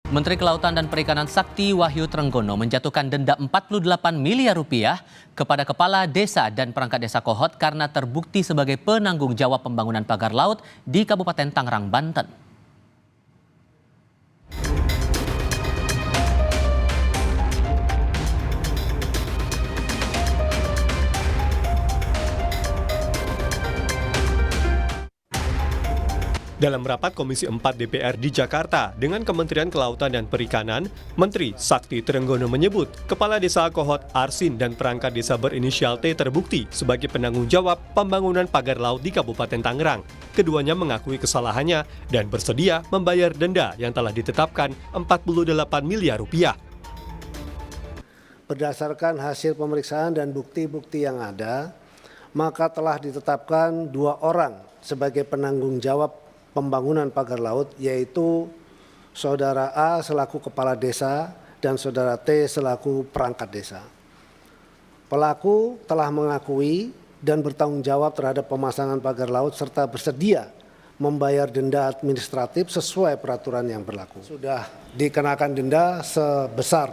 Menteri Kelautan dan Perikanan Sakti Wahyu Trenggono menjatuhkan denda 48 miliar rupiah kepada kepala desa dan perangkat desa Kohot karena terbukti sebagai penanggung jawab pembangunan pagar laut di Kabupaten Tangerang, Banten. Dalam rapat Komisi 4 DPR di Jakarta dengan Kementerian Kelautan dan Perikanan, Menteri Sakti Trenggono menyebut Kepala Desa Kohot Arsin dan perangkat desa berinisial T terbukti sebagai penanggung jawab pembangunan pagar laut di Kabupaten Tangerang. Keduanya mengakui kesalahannya dan bersedia membayar denda yang telah ditetapkan 48 miliar rupiah. Berdasarkan hasil pemeriksaan dan bukti-bukti yang ada, maka telah ditetapkan 2 orang sebagai penanggung jawab pembangunan pagar laut, yaitu Saudara A selaku kepala desa dan Saudara T selaku perangkat desa. Pelaku telah mengakui dan bertanggung jawab terhadap pemasangan pagar laut serta bersedia membayar denda administratif sesuai peraturan yang berlaku. Sudah dikenakan denda sebesar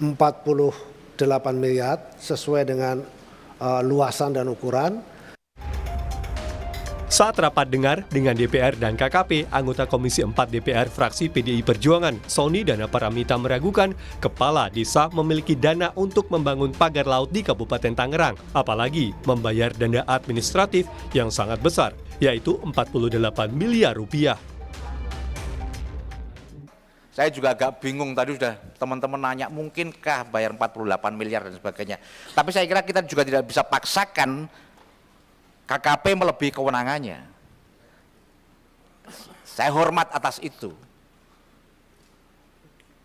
48 miliar sesuai dengan luasan dan ukuran. Saat rapat dengar dengan DPR dan KKP, anggota Komisi 4 DPR fraksi PDI Perjuangan, Sony Dana Paramita meragukan kepala desa memiliki dana untuk membangun pagar laut di Kabupaten Tangerang, apalagi membayar denda administratif yang sangat besar, yaitu 48 miliar rupiah. Saya juga agak bingung, tadi sudah teman-teman nanya mungkinkah bayar 48 miliar dan sebagainya. Tapi saya kira kita juga tidak bisa paksakan KKP melebihi kewenangannya. Saya hormat atas itu.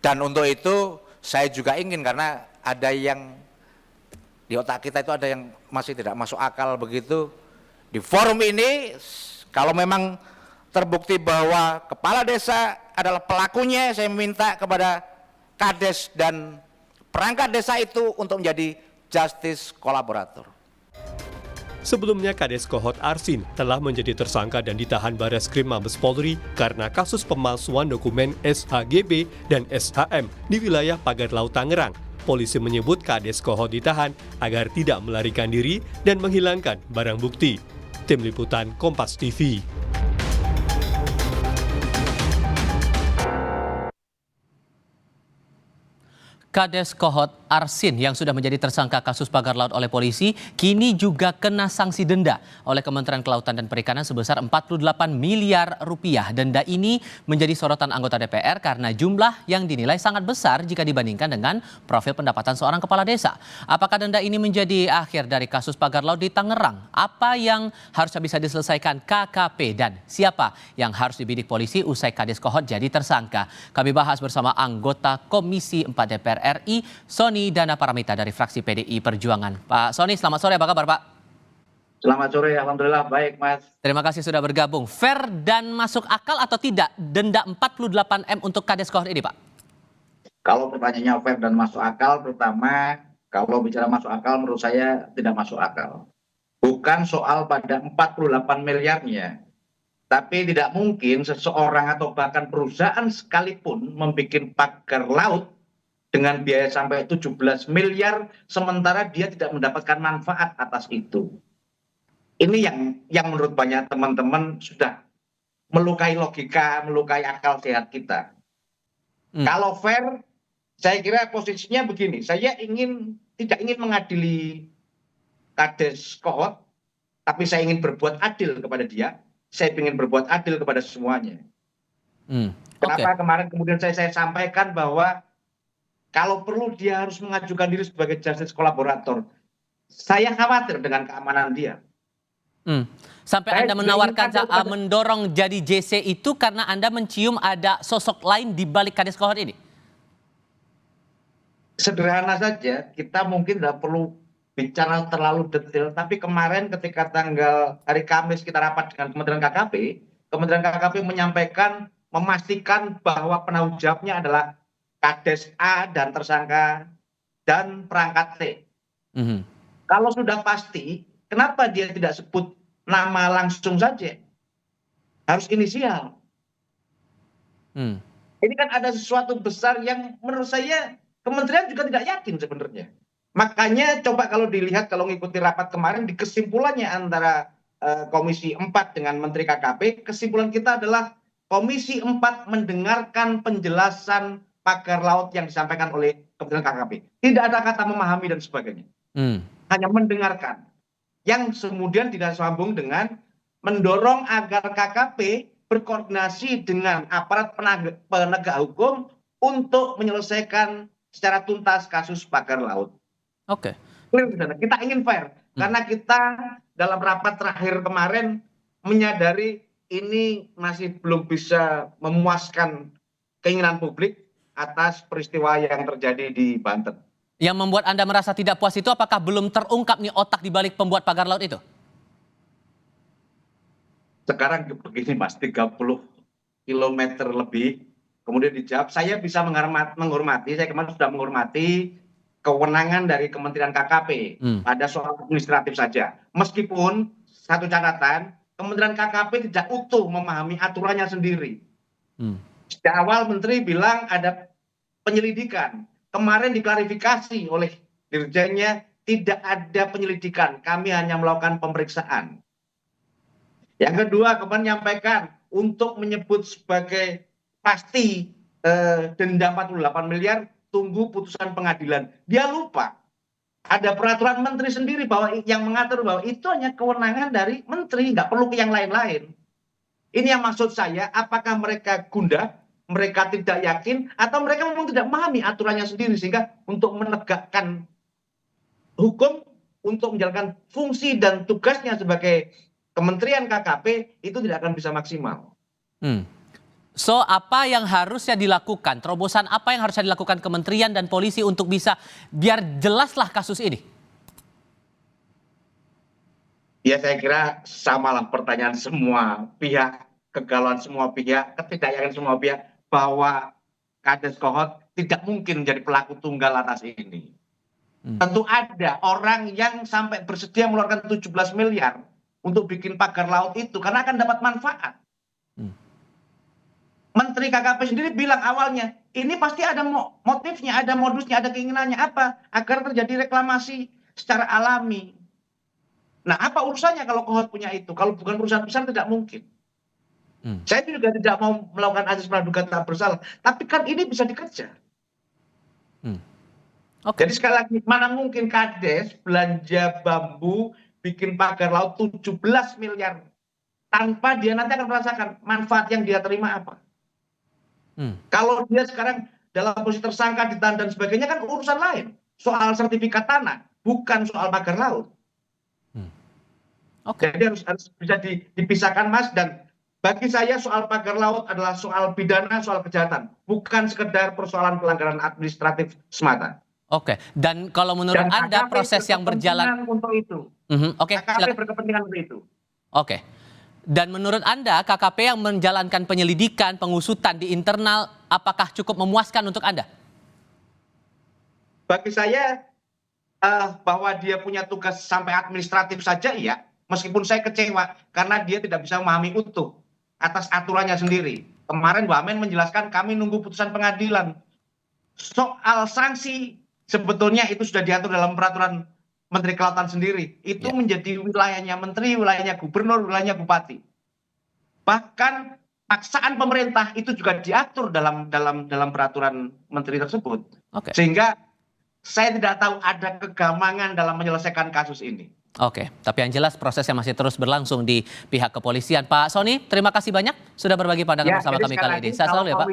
Dan untuk itu saya juga ingin, karena ada yang di otak kita itu ada yang masih tidak masuk akal begitu. Di forum ini kalau memang terbukti bahwa kepala desa adalah pelakunya, saya minta kepada Kades dan perangkat desa itu untuk menjadi justice kolaborator. Sebelumnya Kades Kohot Arsin telah menjadi tersangka dan ditahan Bareskrim Mabes Polri karena kasus pemalsuan dokumen SHGB dan SHM di wilayah pagar laut Tangerang. Polisi menyebut Kades Kohot ditahan agar tidak melarikan diri dan menghilangkan barang bukti. Tim Liputan Kompas TV. Kades Kohot Arsin yang sudah menjadi tersangka kasus pagar laut oleh polisi kini juga kena sanksi denda oleh Kementerian Kelautan dan Perikanan sebesar 48 miliar rupiah. Denda ini menjadi sorotan anggota DPR karena jumlah yang dinilai sangat besar jika dibandingkan dengan profil pendapatan seorang kepala desa. Apakah denda ini menjadi akhir dari kasus pagar laut di Tangerang? Apa yang harusnya bisa diselesaikan KKP dan siapa yang harus dibidik polisi usai Kades Kohot jadi tersangka? Kami bahas bersama anggota Komisi 4 DPR RI, Sony Dana Paramita dari fraksi PDI Perjuangan. Pak Sony, selamat sore, apa kabar Pak? Selamat sore, alhamdulillah baik Mas. Terima kasih sudah bergabung. Fair dan masuk akal atau tidak denda 48 M untuk Kades Kohot ini Pak? Kalau pertanyaannya fair dan masuk akal, pertama kalau bicara masuk akal menurut saya tidak masuk akal. Bukan soal pada 48 miliarnya. Tapi tidak mungkin seseorang atau bahkan perusahaan sekalipun membuat pagar laut dengan biaya sampai 17 miliar, sementara dia tidak mendapatkan manfaat atas itu. Ini yang menurut banyak teman-teman sudah melukai logika, melukai akal sehat kita. Kalau fair, saya kira posisinya begini, saya tidak ingin mengadili Kades Kohot, tapi saya ingin berbuat adil kepada dia, saya ingin berbuat adil kepada semuanya. Kenapa kemarin kemudian saya sampaikan bahwa kalau perlu dia harus mengajukan diri sebagai justice kolaborator. Saya khawatir dengan keamanan dia. Sampai Anda menawarkan mendorong jadi JC itu karena Anda mencium ada sosok lain di balik Kades Kohot ini? Sederhana saja, kita mungkin tidak perlu bicara terlalu detail, tapi kemarin ketika hari Kamis kita rapat dengan Kementerian KKP menyampaikan, memastikan bahwa penanggung jawabnya adalah Kades A dan tersangka dan perangkat T. Kalau sudah pasti, kenapa dia tidak sebut nama langsung saja? Harus inisial. Ini kan ada sesuatu besar yang menurut saya kementerian juga tidak yakin sebenarnya. Makanya coba kalau dilihat, kalau ngikuti rapat kemarin, di kesimpulannya antara Komisi 4 dengan Menteri KKP, kesimpulan kita adalah Komisi 4 mendengarkan penjelasan pagar laut yang disampaikan oleh Kementerian KKP. Tidak ada kata memahami dan sebagainya. Hanya mendengarkan. Yang kemudian tidak sambung dengan mendorong agar KKP berkoordinasi dengan aparat penegak hukum untuk menyelesaikan secara tuntas kasus pagar laut. Oke. Kita ingin fair, karena kita dalam rapat terakhir kemarin menyadari ini masih belum bisa memuaskan keinginan publik atas peristiwa yang terjadi di Banten. Yang membuat Anda merasa tidak puas itu apakah belum terungkap nih otak di balik pembuat pagar laut itu? Sekarang begini Mas, 30 kilometer lebih, kemudian dijawab, saya bisa menghormati, saya kemarin sudah menghormati kewenangan dari Kementerian KKP pada soal administratif saja. Meskipun satu catatan, Kementerian KKP tidak utuh memahami aturannya sendiri. Sejak awal Menteri bilang ada penyelidikan. Kemarin diklarifikasi oleh dirjennya, tidak ada penyelidikan, kami hanya melakukan pemeriksaan. Yang kedua, kemarin menyampaikan untuk menyebut sebagai pasti denda 48 miliar, tunggu putusan pengadilan. Dia lupa. Ada peraturan menteri sendiri bahwa yang mengatur bahwa itu hanya kewenangan dari menteri, nggak perlu ke yang lain-lain. Ini yang maksud saya, apakah mereka gundah, mereka tidak yakin, atau mereka memang tidak memahami aturannya sendiri, sehingga untuk menegakkan hukum, untuk menjalankan fungsi dan tugasnya sebagai Kementerian KKP itu tidak akan bisa maksimal. So, apa yang harusnya dilakukan? Terobosan apa yang harusnya dilakukan kementerian dan polisi untuk bisa biar jelaslah kasus ini? Ya, saya kira samalah pertanyaan semua pihak, kegalauan semua pihak, ketidakyakinan semua pihak bahwa Kades Kohot tidak mungkin menjadi pelaku tunggal atas ini. Tentu ada orang yang sampai bersedia mengeluarkan 17 miliar untuk bikin pagar laut itu karena akan dapat manfaat. Menteri KKP sendiri bilang awalnya, ini pasti ada motifnya, ada modusnya, ada keinginannya apa? Agar terjadi reklamasi secara alami. Nah, apa urusannya kalau Kohot punya itu? Kalau bukan perusahaan besar tidak mungkin. Saya juga tidak mau melakukan asas praduga tak bersalah, tapi kan ini bisa dikejar. Jadi sekali lagi, mana mungkin Kades belanja bambu bikin pagar laut 17 miliar tanpa dia nanti akan merasakan manfaat yang dia terima apa. Kalau dia sekarang dalam posisi tersangka, ditahan dan sebagainya kan urusan lain. Soal sertifikat tanah, bukan soal pagar laut. Jadi harus bisa dipisahkan Mas, dan bagi saya soal pagar laut adalah soal pidana, soal kejahatan. Bukan sekedar persoalan pelanggaran administratif semata. Oke, dan kalau menurut Anda proses yang berjalan untuk itu. KKP berkepentingan untuk itu. Oke. Dan menurut Anda KKP yang menjalankan penyelidikan, pengusutan di internal apakah cukup memuaskan untuk Anda? Bagi saya bahwa dia punya tugas sampai administratif saja iya, meskipun saya kecewa karena dia tidak bisa memahami utuh atas aturannya sendiri. Kemarin Wamen menjelaskan kami nunggu putusan pengadilan. Soal sanksi sebetulnya itu sudah diatur dalam peraturan Menteri Kelautan sendiri. Itu menjadi wilayahnya menteri, wilayahnya gubernur, wilayahnya bupati. Bahkan paksaan pemerintah itu juga diatur dalam peraturan menteri tersebut. Sehingga saya tidak tahu ada kegamangan dalam menyelesaikan kasus ini. Oke, tapi yang jelas prosesnya masih terus berlangsung di pihak kepolisian. Pak Sony, terima kasih banyak sudah berbagi pandangan bersama kami kali ini. Saya selalu ya Pak.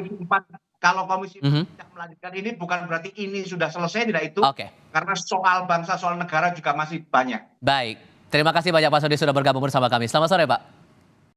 Kalau komisi tidak melanjutkan ini bukan berarti ini sudah selesai, tidak itu. Karena soal bangsa, soal negara juga masih banyak. Baik, terima kasih banyak Pak Sony sudah bergabung bersama kami. Selamat sore Pak.